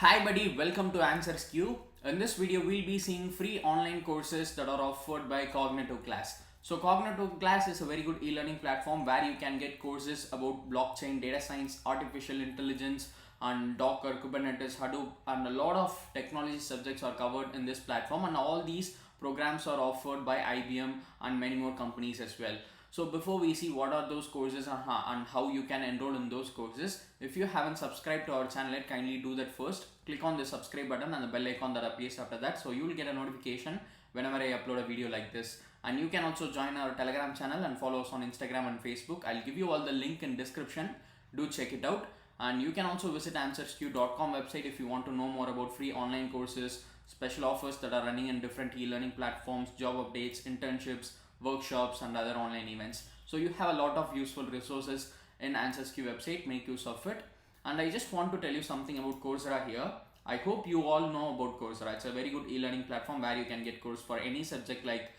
Hi buddy, welcome to answersQ. In this video, we'll be seeing free online courses that are offered by Cognitive Class. So Cognitive Class is a very good e-learning platform where you can get courses about blockchain, data science, artificial intelligence, and Docker, Kubernetes, Hadoop, and a lot of technology subjects are covered in this platform, and all these programs are offered by IBM and many more companies as well. So before we see what are those courses and how you can enroll in those courses, if you haven't subscribed to our channel yet, kindly do that first. Click on the subscribe button and the bell icon that appears after that, so you will get a notification whenever I upload a video like this. And you can also join our Telegram channel and follow us on Instagram and Facebook. I'll give you all the link in description. Do check it out. And you can also visit answersQ.com website if you want to know more about free online courses, special offers that are running in different e-learning platforms, job updates, internships, workshops, and other online events. So you have a lot of useful resources in answersQ website. Make use of it. And I just want to tell you something about Coursera here. I hope you all know about Coursera. It's a very good e-learning platform where you can get course for any subject like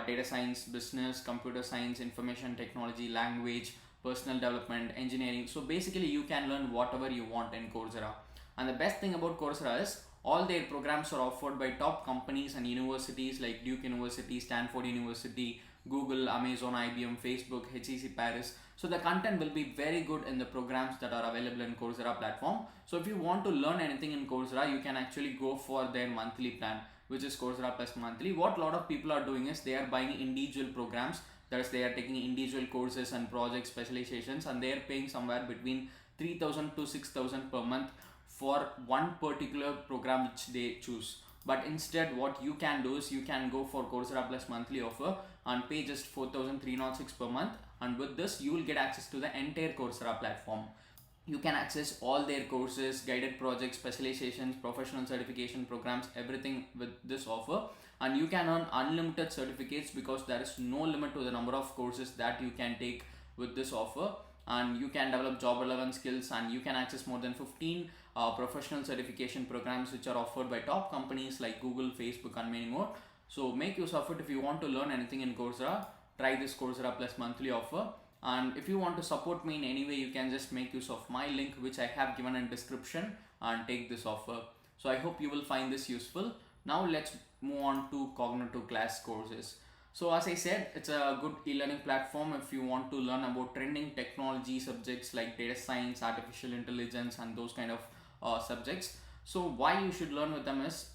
data science, business, computer science, information technology, language, personal development, engineering. So basically you can learn whatever you want in Coursera. And the best thing about Coursera is all their programs are offered by top companies and universities like Duke University, Stanford University, Google, Amazon, IBM, Facebook, HEC Paris. So the content will be very good in the programs that are available in Coursera platform. So if you want to learn anything in Coursera, you can actually go for their monthly plan, which is Coursera Plus Monthly. What a lot of people are doing is they are buying individual programs. That is, they are taking individual courses and project specializations, and they are paying somewhere between 3,000 to 6,000 per month for one particular program which they choose. But instead what you can do is you can go for Coursera Plus Monthly offer and pay just 4,306 per month, and with this you will get access to the entire Coursera platform. You can access all their courses, guided projects, specializations, professional certification programs, everything with this offer. And you can earn unlimited certificates because there is no limit to the number of courses that you can take with this offer. And you can develop job relevant skills, and you can access more than 15 professional certification programs which are offered by top companies like Google, Facebook, and many more. So make use of it. If you want to learn anything in Coursera, try this Coursera Plus Monthly offer. And if you want to support me in any way, you can just make use of my link which I have given in description and take this offer. So I hope you will find this useful. Now let's move on to Cognitive Class courses. So as I said, it's a good e-learning platform if you want to learn about trending technology subjects like data science, artificial intelligence, and those kind of subjects. So why you should learn with them is,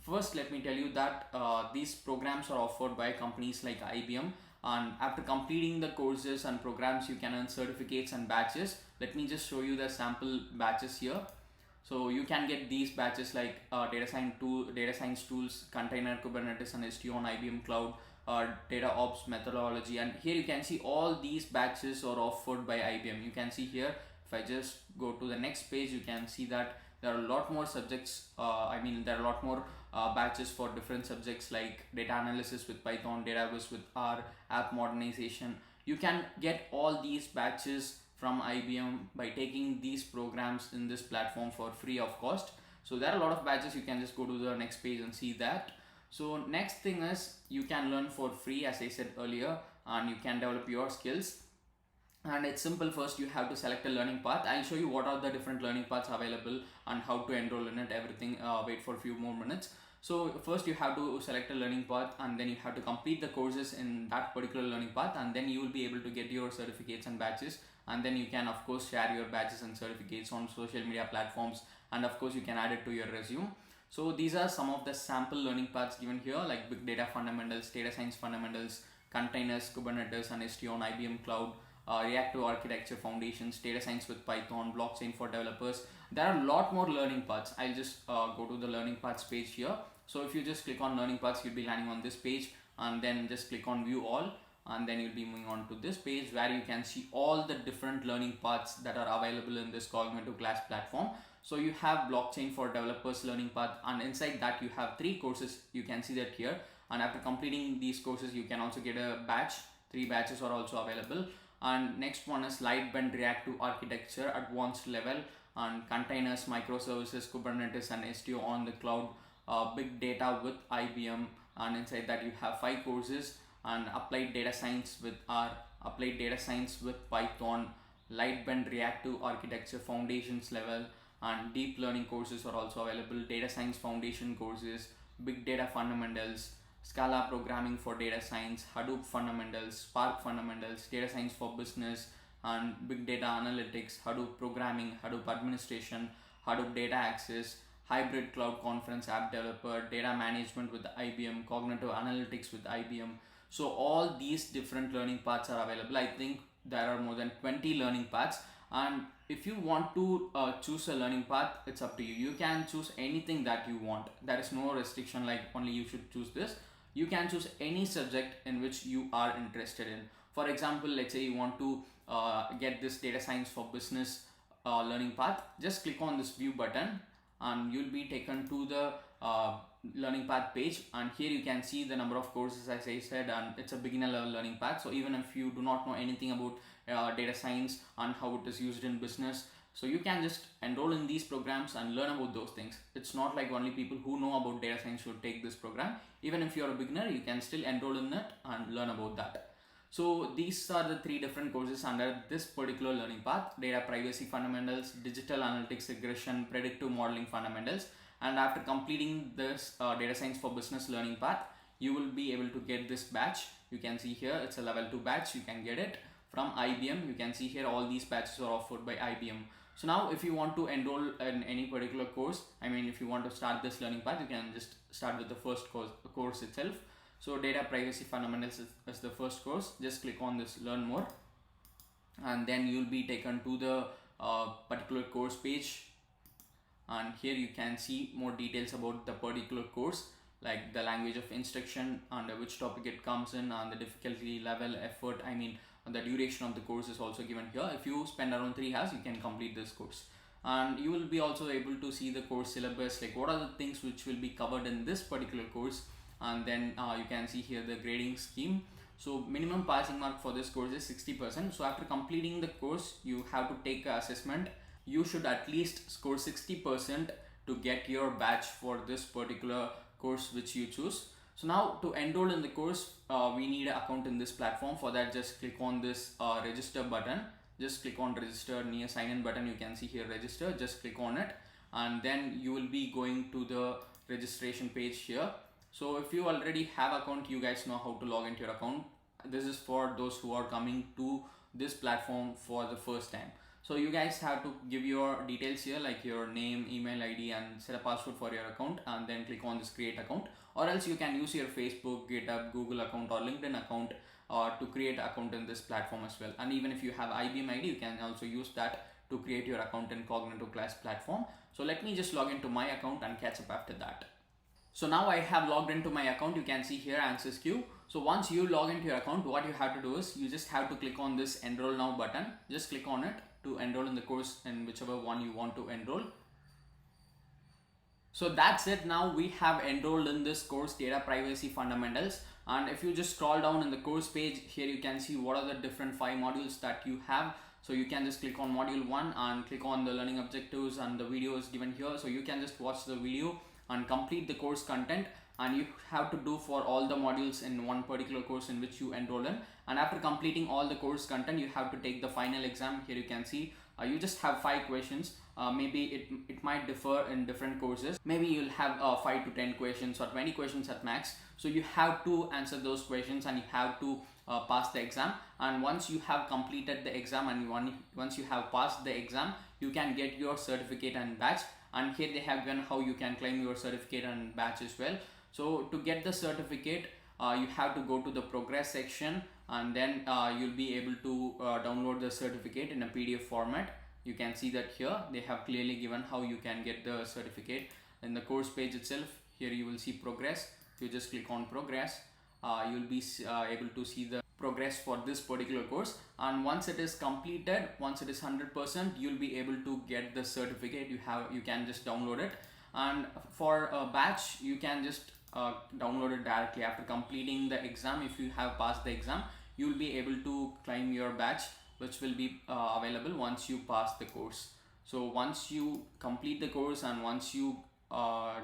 first let me tell you that these programs are offered by companies like IBM, and after completing the courses and programs you can earn certificates and badges. Let me just show you the sample badges here. So you can get these badges like data science tools, container, Kubernetes, and STO on IBM Cloud, data ops methodology. And here you can see all these badges are offered by IBM. You can see here, if I just go to the next page, you can see that there are a lot more subjects. There are a lot more batches for different subjects like data analysis with Python, database with R, app modernization. You can get all these batches from IBM by taking these programs in this platform for free of cost. So there are a lot of batches. You can just go to the next page and see that. So next thing is you can learn for free, as I said earlier, and you can develop your skills. And it's simple. First you have to select a learning path. I'll show you what are the different learning paths available and how to enroll in it, everything. Wait for a few more minutes. So first you have to select a learning path, and then you have to complete the courses in that particular learning path, and then you will be able to get your certificates and badges. And then you can of course share your badges and certificates on social media platforms, and of course you can add it to your resume. So these are some of the sample learning paths given here, like big data fundamentals, data science fundamentals, containers, Kubernetes, and STO on IBM Cloud, reactive architecture foundations, data science with Python, blockchain for developers. There are a lot more learning paths. I'll just go to the learning paths page here. So if you just click on learning paths, you'll be landing on this page, and then just click on view all, and then you'll be moving on to this page where you can see all the different learning paths that are available in this Cognitive Class platform. So you have blockchain for developers learning path, and inside that you have 3 courses. You can see that here, and after completing these courses you can also get a batch. 3 batches are also available. And next one is Lightbend Reactive Architecture Advanced Level, and containers, microservices, Kubernetes, and STO on the cloud, big data with IBM. And inside that you have 5 courses, and applied data science with R, applied data science with Python, Lightbend Reactive Architecture Foundations level, and deep learning courses are also available, data science foundation courses, big data fundamentals, Scala programming for data science, Hadoop fundamentals, Spark fundamentals, data science for business, and big data analytics, Hadoop programming, Hadoop administration, Hadoop data access, hybrid cloud conference app developer, data management with IBM, cognitive analytics with IBM. So all these different learning paths are available. I think there are more than 20 learning paths, and if you want to choose a learning path, it's up to you. You can choose anything that you want. There is no restriction like only you should choose this. You can choose any subject in which you are interested in. For example, let's say you want to get this data science for business learning path. Just click on this view button and you'll be taken to the learning path page, and here you can see the number of courses as I said, and it's a beginner level learning path. So even if you do not know anything about data science and how it is used in business, so you can just enroll in these programs and learn about those things. It's not like only people who know about data science should take this program. Even if you're a beginner, you can still enroll in it and learn about that. So these are the 3 different courses under this particular learning path: data privacy fundamentals, digital analytics regression, predictive modeling fundamentals. And after completing this data science for business learning path, you will be able to get this batch. You can see here it's a level 2 batch. You can get it from IBM. You can see here all these batches are offered by IBM. So now if you want to enroll in any particular course, I mean if you want to start this learning path, you can just start with the first course itself. So data privacy fundamentals is the first course. Just click on this learn more, and then you'll be taken to the particular course page, and here you can see more details about the particular course, like the language of instruction, under which topic it comes in, and the difficulty level, effort, I mean the duration of the course is also given here. If you spend around 3 hours, you can complete this course, and you will be also able to see the course syllabus, like what are the things which will be covered in this particular course. And then you can see here the grading scheme. So minimum passing mark for this course is 60%. So after completing the course, you have to take an assessment. You should at least score 60% to get your badge for this particular course which you choose. So now to enroll in the course, we need an account in this platform. For that, just click on this register button. Just click on register near sign in button. You can see here register. Just click on it, and then you will be going to the registration page here. So if you already have account, you guys know how to log into your account. This is for those who are coming to this platform for the first time. So you guys have to give your details here, like your name, email ID, and set a password for your account, and then click on this create account. Or else you can use your Facebook, GitHub, Google account or LinkedIn account to create an account in this platform as well. And even if you have IBM ID, you can also use that to create your account in Cognitive Class platform. So let me just log into my account and catch up after that. So now I have logged into my account. You can see here answersQ. So once you log into your account, what you have to do is you just have to click on this enroll now button. Just click on it to enroll in the course in whichever one you want to enroll. So that's it. Now we have enrolled in this course, data privacy fundamentals. And if you just scroll down in the course page, here you can see what are the different 5 modules that you have. So you can just click on module 1 and click on the learning objectives, and the video is given here. So you can just watch the video and complete the course content, and you have to do for all the modules in one particular course in which you enroll in. And after completing all the course content, you have to take the final exam. Here you can see you just have 5 questions. Maybe it might differ in different courses. Maybe you'll have 5 to 10 questions or 20 questions at max. So you have to answer those questions and you have to pass the exam. And once you have completed the exam and once you have passed the exam, you can get your certificate and badge. And here they have given how you can claim your certificate and badge as well. So to get the certificate, you have to go to the progress section, and then you'll be able to download the certificate in a PDF format. You can see that here they have clearly given how you can get the certificate in the course page itself. Here you will see progress. You just click on progress. You'll be able to see the progress for this particular course, and once it is completed, once it is 100%, you'll be able to get the certificate. You can just download it, and for a batch you can just download it directly after completing the exam. If you have passed the exam, you'll be able to claim your batch, which will be available once you pass the course. So once you complete the course and once you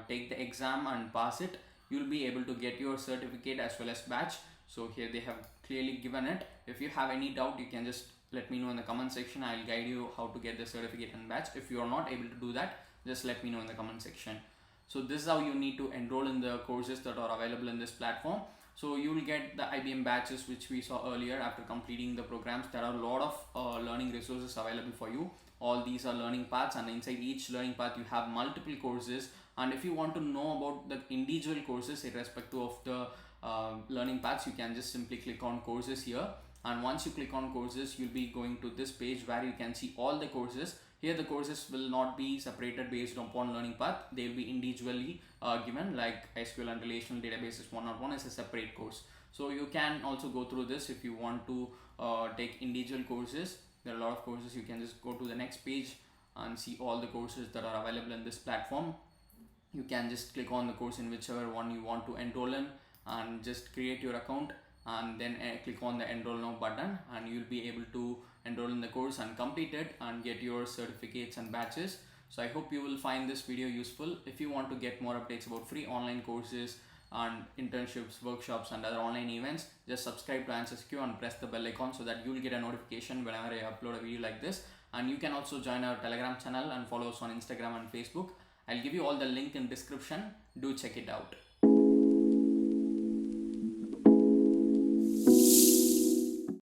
take the exam and pass it, you'll be able to get your certificate as well as badge. So here they have clearly given it. If you have any doubt, you can just let me know in the comment section. I'll guide you how to get the certificate and badge. If you are not able to do that, just let me know in the comment section. So this is how you need to enroll in the courses that are available in this platform. So you will get the IBM batches which we saw earlier. After completing the programs, there are a lot of learning resources available for you. All these are learning paths, and inside each learning path you have multiple courses. And if you want to know about the individual courses irrespective of the learning paths, you can just simply click on courses here. And once you click on courses, you'll be going to this page where you can see all the courses. Here the courses will not be separated based upon learning path. They will be individually given, like SQL and relational databases 101 is a separate course. So you can also go through this if you want to take individual courses. There are a lot of courses. You can just go to the next page and see all the courses that are available in this platform. You can just click on the course in whichever one you want to enroll in and just create your account, and then click on the enroll now button, and you'll be able to enroll in the course and complete it and get your certificates and badges. So I hope you will find this video useful. If you want to get more updates about free online courses and internships, workshops and other online events, just subscribe to answersQ and press the bell icon so that you will get a notification whenever I upload a video like this. And you can also join our Telegram channel and follow us on Instagram and Facebook. I'll give you all the link in description. Do check it out.